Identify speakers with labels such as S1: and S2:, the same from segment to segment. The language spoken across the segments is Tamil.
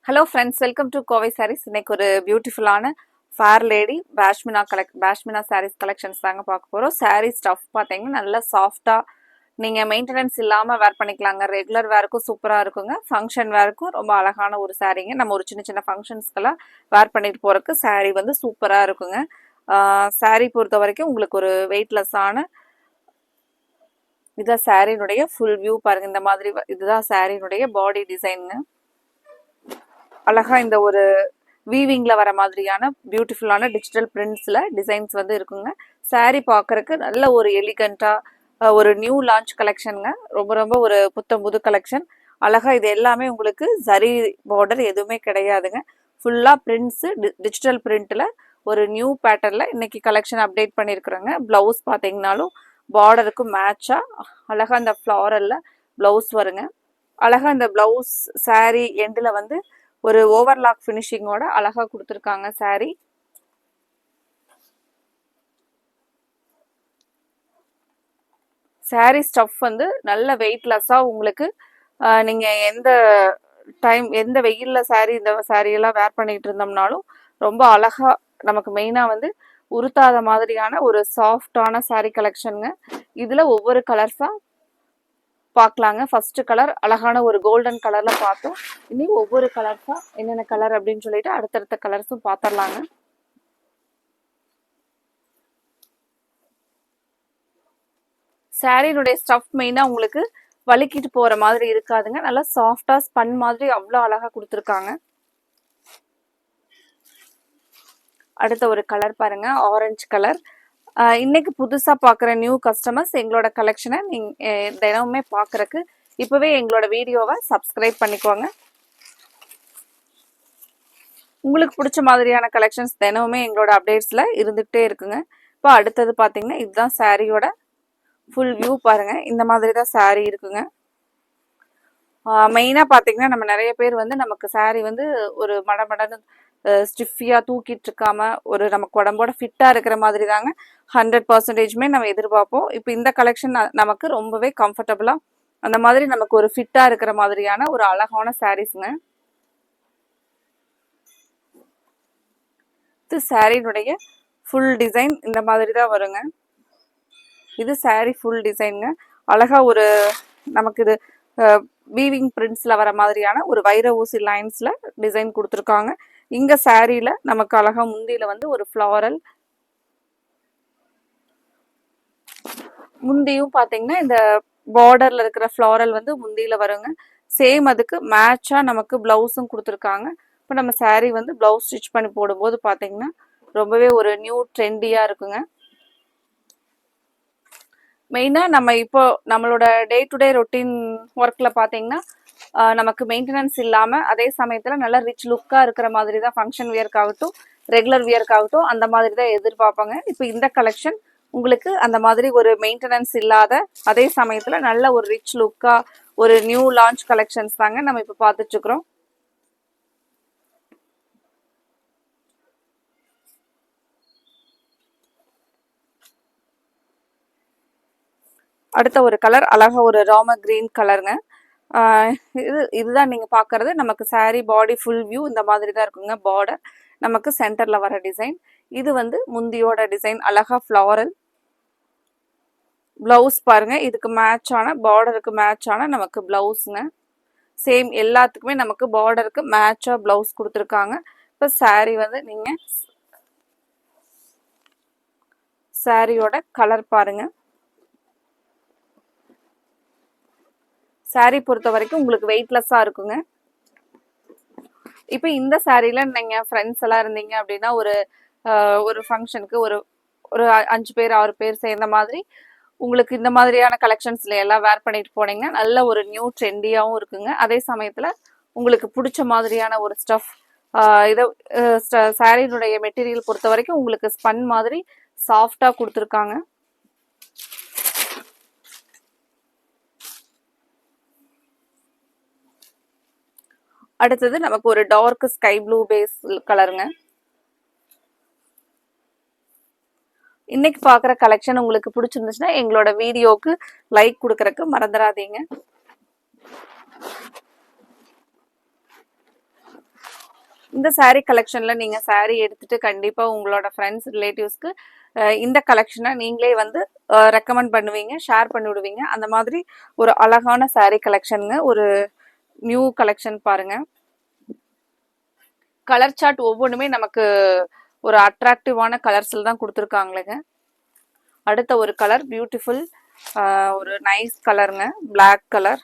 S1: Hello friends, welcome to Kovai sarees. இன்னைக்கு ஒரு பியூட்டிஃபுல்லான fair lady pashmina sarees collections தாங்க பார்க்க போகிறோம். சாரீ ஸ்டஃப் பார்த்தீங்கன்னா நல்லா சாஃப்டாக நீங்கள் மெயின்டெனன்ஸ் இல்லாமல் வேர் பண்ணிக்கலாங்க. ரெகுலர் வேருக்கும் சூப்பராக இருக்குங்க, ஃபங்க்ஷன் வேருக்கும் ரொம்ப அழகான ஒரு சாரீங்க. நம்ம ஒரு சின்ன சின்ன ஃபங்க்ஷன்ஸ்க்கெல்லாம் வேர் பண்ணிட்டு போகிறதுக்கு சாரீ வந்து சூப்பராக இருக்குங்க. சாரீ பொறுத்த வரைக்கும் உங்களுக்கு ஒரு வெயிட்லெஸ்ஸான இதுதான் சாரீனுடைய ஃபுல் வியூ பாருங்கள். இந்த மாதிரி இதுதான் சாரீனுடைய பாடி டிசைனுங்க. அழகா இந்த ஒரு வீவிங்ல வர மாதிரியான பியூட்டிஃபுல்லான டிஜிட்டல் பிரிண்ட்ஸ்ல டிசைன்ஸ் வந்து இருக்குங்க. சாரீ பார்க்கறதுக்கு நல்ல ஒரு எலிகண்டா ஒரு நியூ லான்ச் கலெக்ஷனுங்க. ரொம்ப ரொம்ப ஒரு புத்தம் புது கலெக்ஷன். அழகா இது எல்லாமே உங்களுக்கு ஜரி பார்டர் எதுவுமே கிடையாதுங்க. ஃபுல்லா பிரிண்ட்ஸ் டிஜிட்டல் பிரிண்ட்ல ஒரு நியூ பேட்டர்ல இன்னைக்கு கலெக்ஷன் அப்டேட் பண்ணியிருக்கிறோங்க. பிளவுஸ் பார்த்தீங்கன்னாலும் பார்டருக்கு மேட்சா அழகா இந்த ஃப்ளாரல்ல பிளவுஸ் வருங்க. அழகா இந்த பிளவுஸ் சாரீ எண்டில் வந்து ஒரு ஓவர்லாக் ஃபினிஷிங்கோட அழகா கொடுத்துருக்காங்க சாரீ. சாரீ ஸ்டஃப் வந்து நல்ல வெயிட்லெஸ்ஸா உங்களுக்கு நீங்க எந்த வெயில்ல இந்த சாரியெல்லாம் வேர் பண்ணிட்டு இருந்தோம்னாலும் ரொம்ப அழகா நமக்கு மெயினா வந்து உருத்தாத மாதிரியான ஒரு சாஃப்டான சாரீ கலெக்ஷனுங்க. இதுல ஒவ்வொரு கலர்ஸா பார்க்கலாங்க. ஃபர்ஸ்ட் கலர் அழகான ஒரு கோல்டன் கலர்ல பார்த்தோம். இனி ஒவ்வொரு கலர்ஸா என்னென்ன கலர் அப்படின்னு சொல்லிட்டு அடுத்தடுத்த கலர்ஸும் பார்த்துடலாங்க. சாரியினுடைய ஸ்டஃப் மெயினா உங்களுக்கு வலிக்கிட்டு போற மாதிரி இருக்காதுங்க. நல்லா சாஃப்டா ஸ்பன் மாதிரி அவ்வளோ அழகா கொடுத்துருக்காங்க. அடுத்த ஒரு கலர் பாருங்க, ஆரஞ்சு கலர். இன்னைக்கு புதுசா பார்க்குற நியூ கஸ்டமர்ஸ் எங்களோட கலெக்ஷனை தினமுமே பார்க்கறக்கு இப்பவே எங்களோட வீடியோவை சப்ஸ்கிரைப் பண்ணிக்கோங்க. உங்களுக்கு பிடிச்ச மாதிரியான கலெக்ஷன்ஸ் தினமுமே எங்களோட அப்டேட்ஸ்ல இருந்துகிட்டே இருக்குங்க. இப்போ அடுத்தது பார்த்தீங்கன்னா இதுதான் சாரியோட ஃபுல் வியூ பாருங்க. இந்த மாதிரி தான் சாரீ இருக்குங்க. மெயினாக பார்த்தீங்கன்னா நம்ம நிறைய பேர் வந்து நமக்கு சாரீ வந்து ஒரு மடமடன்னு ஸ்டிஃபியாக தூக்கிட்டு இருக்காம ஒரு நமக்கு உடம்போட ஃபிட்டாக இருக்கிற மாதிரி தாங்க 100% நம்ம எதிர்பார்ப்போம். இப்போ இந்த கலெக்ஷன் நமக்கு ரொம்பவே கம்ஃபர்டபுளாக அந்த மாதிரி நமக்கு ஒரு ஃபிட்டாக இருக்கிற மாதிரியான ஒரு அழகான சாரீஸுங்க. இது சாரீனுடைய ஃபுல் டிசைன் இந்த மாதிரி தான் வருங்க. இது சாரீ ஃபுல் டிசைனுங்க. அழகா ஒரு நமக்கு இது வீவிங் பிரிண்ட்ஸ்ல வர மாதிரியான ஒரு வைர ஊசி லைன்ஸ்ல டிசைன் கொடுத்துருக்காங்க. இங்க சாரீல நமக்கு அழகா முந்தியில வந்து ஒரு ஃப்ளாரல், முந்தியும் பாத்தீங்கன்னா இந்த பார்டர்ல இருக்கிற ஃப்ளாரல் வந்து முந்தியில வருங்க. சேம் அதுக்கு மேட்சா நமக்கு பிளவுஸும் கொடுத்துருக்காங்க. இப்போ நம்ம சாரீ வந்து பிளவுஸ் ஸ்டிச் பண்ணி போடும்போது பாத்தீங்கன்னா ரொம்பவே ஒரு நியூ ட்ரெண்டியா இருக்குங்க. மெயினாக நம்ம இப்போ நம்மளோட டே டு டே ரொட்டீன் ஒர்க்கில் பார்த்தீங்கன்னா நமக்கு மெயின்டெனன்ஸ் இல்லாமல் அதே சமயத்தில் நல்லா ரிச் லுக்காக இருக்கிற மாதிரி தான் ஃபங்க்ஷன் வியர்க்காகட்டும் ரெகுலர் வியர்க்காகட்டும் அந்த மாதிரி தான் எதிர்பார்ப்பாங்க. இப்போ இந்த கலெக்ஷன் உங்களுக்கு அந்த மாதிரி ஒரு மெயின்டெனன்ஸ் இல்லாத அதே சமயத்தில் நல்ல ஒரு ரிச் லுக்காக ஒரு நியூ லான்ச் கலெக்ஷன்ஸ் தாங்க நம்ம இப்போ பார்த்துட்ருக்குறோம். அடுத்த ஒரு கலர் அழகா ஒரு ராம கிரீன் கலருங்க. இதுதான் நீங்க பாக்குறது. நமக்கு சாரீ பாடி ஃபுல் வியூ இந்த மாதிரி தான் இருக்குங்க. பார்டர் நமக்கு சென்டர்ல வர டிசைன். இது வந்து முந்தியோட டிசைன் அழகா ஃப்ளாரல். பிளவுஸ் பாருங்க, இதுக்கு மேட்சான பார்டருக்கு மேட்சான நமக்கு பிளவுஸுங்க. சேம் எல்லாத்துக்குமே நமக்கு பார்டருக்கு மேட்சா பிளவுஸ் கொடுத்துருக்காங்க. இப்போ சாரீ வந்து நீங்க சாரியோட கலர் பாருங்க. சாரீ பொறுத்த வரைக்கும் உங்களுக்கு வெயிட்லெஸ்ஸா இருக்குங்க. இப்போ இந்த சாரீல நீங்க ஃப்ரெண்ட்ஸ் எல்லாம் இருந்தீங்க அப்படின்னா ஒரு ஃபங்க்ஷனுக்கு ஒரு ஒரு 5 பேர் 6 பேர் சேர்ந்த மாதிரி உங்களுக்கு இந்த மாதிரியான கலெக்ஷன்ஸ்ல எல்லாம் வேர் பண்ணிட்டு போனீங்கன்னா நல்ல ஒரு நியூ ட்ரெண்டியாகவும் இருக்குங்க. அதே சமயத்துல உங்களுக்கு பிடிச்ச மாதிரியான ஒரு ஸ்டஃப் இதை சாரீனுடைய மெட்டீரியல் பொறுத்த வரைக்கும் உங்களுக்கு ஸ்பன் மாதிரி சாஃப்டா கொடுத்துருக்காங்க. அடுத்தது நமக்கு ஒரு டார்க் ஸ்கை ப்ளூ பேஸ் கலருங்க. இன்னைக்கு பார்க்குற கலெக்ஷன் உங்களுக்கு பிடிச்சிருந்துச்சுன்னா எங்களோட வீடியோவுக்கு லைக் கொடுக்கறதுக்கு மறந்துடாதீங்க. இந்த saree கலெக்ஷனில் நீங்கள் saree எடுத்துகிட்டு கண்டிப்பாக உங்களோட ஃப்ரெண்ட்ஸ் ரிலேட்டிவ்ஸ்க்கு இந்த கலெக்ஷனை நீங்களே வந்து ரெக்கமெண்ட் பண்ணுவீங்க, ஷேர் பண்ணி விடுவீங்க. அந்த மாதிரி ஒரு அழகான saree கலெக்ஷனுங்க. ஒரு நியூ கலெக்ஷன் பாருங்க. கலர் சார்ட் ஒவ்வொன்றுமே நமக்கு ஒரு அட்ராக்டிவான கலர்ஸில் தான் கொடுத்துருக்காங்களேங்க. அடுத்த ஒரு கலர் பியூட்டிஃபுல் ஒரு நைஸ் கலருங்க, பிளாக் கலர்.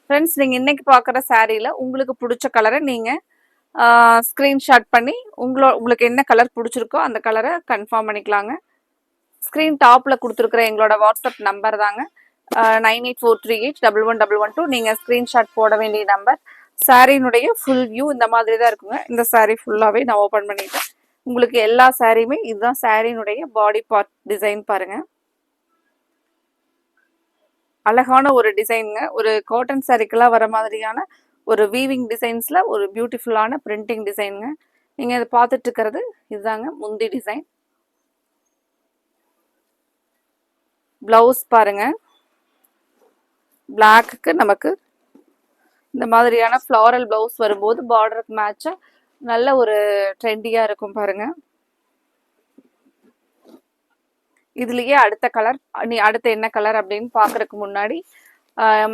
S1: ஃப்ரெண்ட்ஸ், நீங்கள் இன்னைக்கு பார்க்குற சாரியில் உங்களுக்கு பிடிச்ச கலரை நீங்கள் ஸ்க்ரீன்ஷாட் பண்ணி உங்களுக்கு என்ன கலர் பிடிச்சிருக்கோ அந்த கலரை கன்ஃபார்ம் பண்ணிக்கலாங்க. ஸ்க்ரீன் டாப்பில் கொடுத்துருக்குற எங்களோட வாட்ஸ்அப் நம்பர் தாங்க 9843811112. நீங்கள் ஸ்க்ரீன்ஷாட் போட வேண்டிய நம்பர். சாரியினுடைய ஃபுல் வியூ இந்த மாதிரி தான் இருக்குங்க. இந்த சாரீ ஃபுல்லாகவே நான் ஓப்பன் பண்ணிட்டேன். உங்களுக்கு எல்லா சாரியுமே இதுதான் சாரியினுடைய பாடி பார்ட் டிசைன் பாருங்கள். அழகான ஒரு டிசைனுங்க. ஒரு காட்டன் சாரிக்கெல்லாம் வர மாதிரியான ஒரு வீவிங் டிசைன்ஸில் ஒரு பியூட்டிஃபுல்லான பிரிண்டிங் டிசைனுங்க. நீங்கள் இதை பார்த்துட்டு இருக்கிறது இதுதாங்க முந்தி டிசைன். ப்ளவுஸ் பாருங்க. பிளாக்குக்கு நமக்கு இந்த மாதிரியான ஃப்ளாரல் ப்ளவுஸ் வரும்போது பார்டருக்கு மேட்சாக நல்ல ஒரு ட்ரெண்டியாக இருக்கும் பாருங்க. இதுலயே அடுத்த கலர், அடுத்த என்ன கலர் அப்படின்னு பார்க்கறதுக்கு முன்னாடி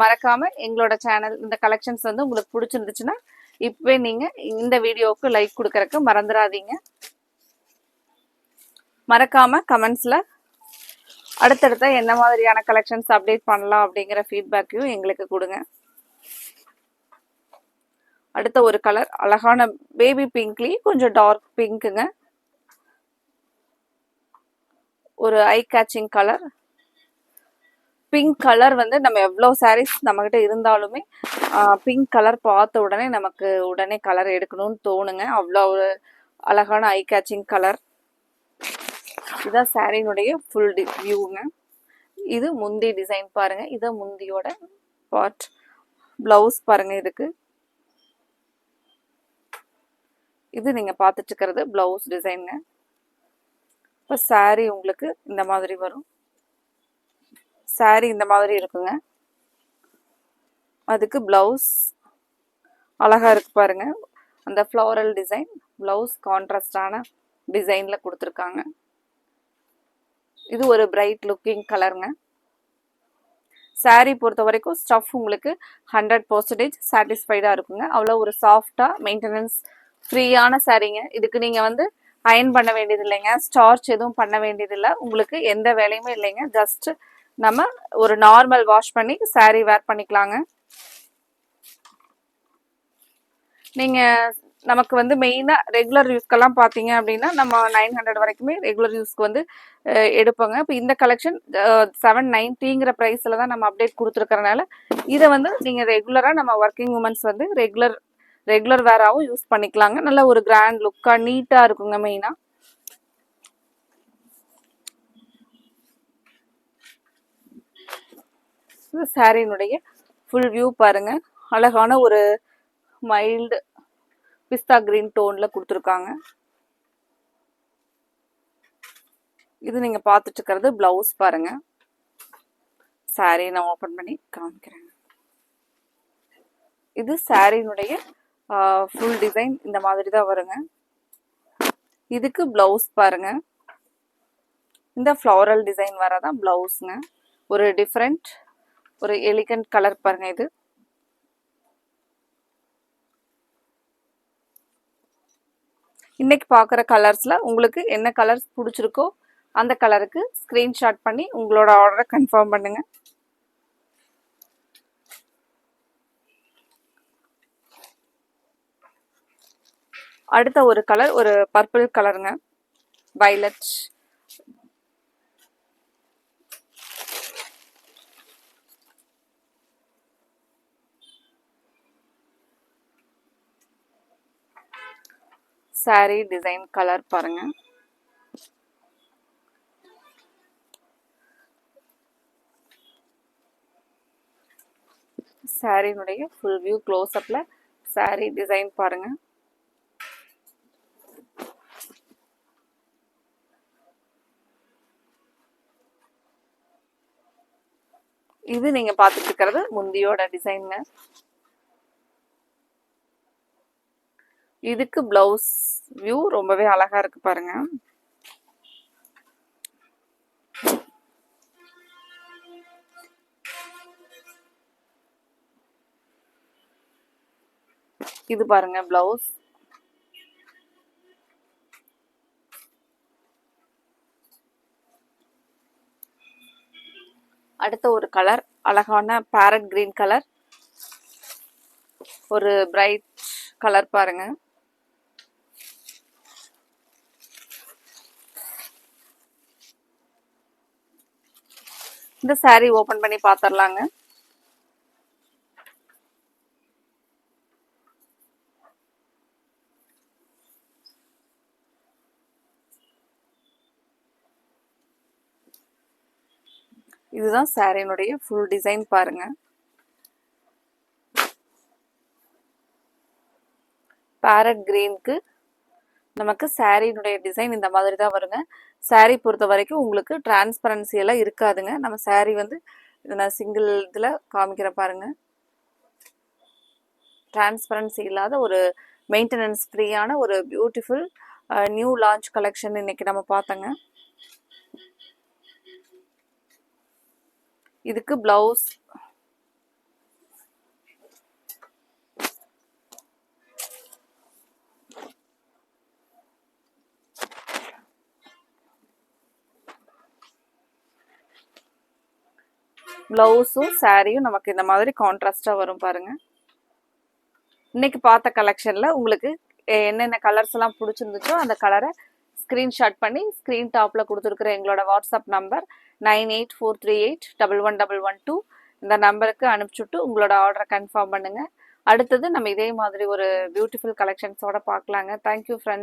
S1: மறக்காம எங்களோட சேனல் இந்த கலெக்ஷன்ஸ் வந்து உங்களுக்கு பிடிச்சிருந்துச்சுன்னா இப்பவே நீங்க இந்த வீடியோவுக்கு லைக் கொடுக்கறதுக்கு மறந்துடாதீங்க. மறக்காம கமெண்ட்ஸ்ல அடுத்தடுத்த என்ன மாதிரியான கலெக்ஷன்ஸ் அப்டேட் பண்ணலாம் அப்படிங்கிற ஃபீட்பேக்கையும் எங்களுக்கு கொடுங்க. அடுத்த ஒரு கலர் அழகான பேபி பிங்க்லி கொஞ்சம் டார்க் பிங்க்குங்க. ஒரு ஐ கேச்சிங் கலர். பிங்க் கலர் வந்து நம்ம எவ்வளோ சாரீஸ் நம்மகிட்ட இருந்தாலுமே பிங்க் கலர் பார்த்த உடனே நமக்கு உடனே கலர் எடுக்கணும்னு தோணுங்க. அவ்வளோ ஒரு அழகான ஐ கேச்சிங் கலர். இதுதான் சாரியினுடைய ஃபுல் வியூங்க. இது முந்தி டிசைன் பாருங்க. இது முந்தியோட பார்ட். பிளவுஸ் பாருங்க. இதுக்கு இது நீங்க பார்த்துட்டு இருக்கிறது பிளவுஸ் டிசைனுங்க. இப்போ சாரி உங்களுக்கு இந்த மாதிரி வரும். சாரி இந்த மாதிரி இருக்குங்க. அதுக்கு பிளவுஸ் அழகா இருக்கு பாருங்க. அந்த ஃப்ளோரல் டிசைன் பிளவுஸ் கான்ட்ராஸ்டான டிசைன்ல கொடுத்துருக்காங்க. இது ஒரு பிரைட் லுக்கிங் கலருங்க. சாரி பொறுத்த வரைக்கும் ஸ்டஃப் உங்களுக்கு 100% சாட்டிஸ்ஃபைடாக இருக்குங்க. அவ்வளோ ஒரு சாஃப்டாக மெயின்டெனன்ஸ் ஃப்ரீயான சாரீங்க. இதுக்கு நீங்கள் வந்து அயன் பண்ண வேண்டியது இல்லைங்க, ஸ்டார்ச் எதுவும் பண்ண வேண்டியது இல்லை, உங்களுக்கு எந்த வேலையுமே இல்லைங்க. ஜஸ்ட் நம்ம ஒரு நார்மல் வாஷ் பண்ணி சாரீ வேர் பண்ணிக்கலாங்க. நீங்கள் நமக்கு வந்து மெயினாக ரெகுலர் யூஸ்க்கெல்லாம் பார்த்தீங்க அப்படின்னா நம்ம 900 வரைக்குமே ரெகுலர் யூஸ்க்கு வந்து எடுப்போங்க. இப்போ இந்த கலெக்ஷன் 790ங்கிற ப்ரைஸில் தான் நம்ம அப்டேட் கொடுத்துருக்கறனால இதை வந்து நீங்கள் ரெகுலராக நம்ம ஒர்க்கிங் உமன்ஸ் வந்து ரெகுலர் வேராகவும் யூஸ் பண்ணிக்கலாங்க. நல்ல ஒரு கிராண்ட் லுக்காக நீட்டாக இருக்குங்க. மெயினாக சாரியினுடைய ஃபுல் வியூ பாருங்க. அழகான ஒரு மைல்டு பிஸ்தா கிரீன் டோன்ல கொடுத்துருக்காங்க. இது நீங்க பார்த்துட்டு இருக்கிறது பிளவுஸ் பாருங்க. சாரி நான் ஓபன் பண்ணி காமிக்கிறேன். இது சாரியினுடைய ஃபுல் டிசைன் இந்த மாதிரி தான் வருங்க. இதுக்கு பிளவுஸ் பாருங்க. இந்த ஃப்ளோரல் டிசைன் வரதான் பிளவுஸ்ங்க. ஒரு டிஃப்ரெண்ட் ஒரு எலிகண்ட் கலர் பாருங்க. இது இன்னைக்கு பார்க்குற கலர்ஸ்ல உங்களுக்கு என்ன கலர்ஸ் பிடிச்சிருக்கோ அந்த கலருக்கு ஸ்கிரீன்ஷாட் பண்ணி உங்களோட ஆர்டரை கன்ஃபார்ம் பண்ணுங்க. அடுத்த ஒரு கலர் ஒரு பர்பிள் கலருங்க, வயலட். சாரி டிசைன் கலர் பாருங்க. சாரியினுடைய ஃபுல் வியூ க்ளோஸ் அப்ல சாரி டிசைன் பாருங்க. இது நீங்க பார்த்துட்டு இருக்கிறது முந்தியோட டிசைனுங்க. இதுக்கு பிளவுஸ் வியூ ரொம்பவே அழகா இருக்கு பாருங்க. இது பாருங்க பிளவுஸ். அடுத்த ஒரு கலர் அழகான பேரட் கிரீன் கலர், ஒரு பிரைட் கலர் பாருங்க. இந்த saree ஓபன் பண்ணி பாத்திரலாங்க. இதுதான் சாரியினுடைய ஃபுல் டிசைன் பாருங்க. பேரட் கிரீனுக்கு நமக்கு சாரியினுடைய டிசைன் இந்த மாதிரி தான் வருங்க. சாரி பொறுத்த வரைக்கும் உங்களுக்கு டிரான்ஸ்பரன்சி எல்லாம் இருக்காதுங்க. நம்ம சாரி வந்து நான் சிங்கிள் இதில் காமிக்கிற பாருங்க. டிரான்ஸ்பரன்சி இல்லாத ஒரு மெயின்டெனன்ஸ் ஃப்ரீயான ஒரு பியூட்டிஃபுல் நியூ லான்ச் கலெக்ஷன் இன்னைக்கு நம்ம பார்த்தோங்க. இதுக்கு பிளவுஸ் பிளவுஸும் சாரியும் நமக்கு இந்த மாதிரி கான்ட்ராஸ்டா வரும் பாருங்க. இன்னைக்கு பார்த்த கலெக்ஷன்ல உங்களுக்கு என்னென்ன கலர்ஸ் எல்லாம் பிடிச்சிருந்துச்சோ அந்த கலரை ஸ்கிரீன்ஷாட் பண்ணி ஸ்கிரீன் டாப்ல கொடுத்துருக்குற எங்களோட வாட்ஸ்அப் நம்பர் 9843811112 இந்த நம்பருக்கு அனுப்பிச்சுட்டு உங்களோட ஆர்டரை கன்ஃபார்ம் பண்ணுங்க. அடுத்தது நம்ம இதே மாதிரி ஒரு பியூட்டிஃபுல் கலெக்ஷன்ஸோட பார்க்கலாங்க. Thank you friends.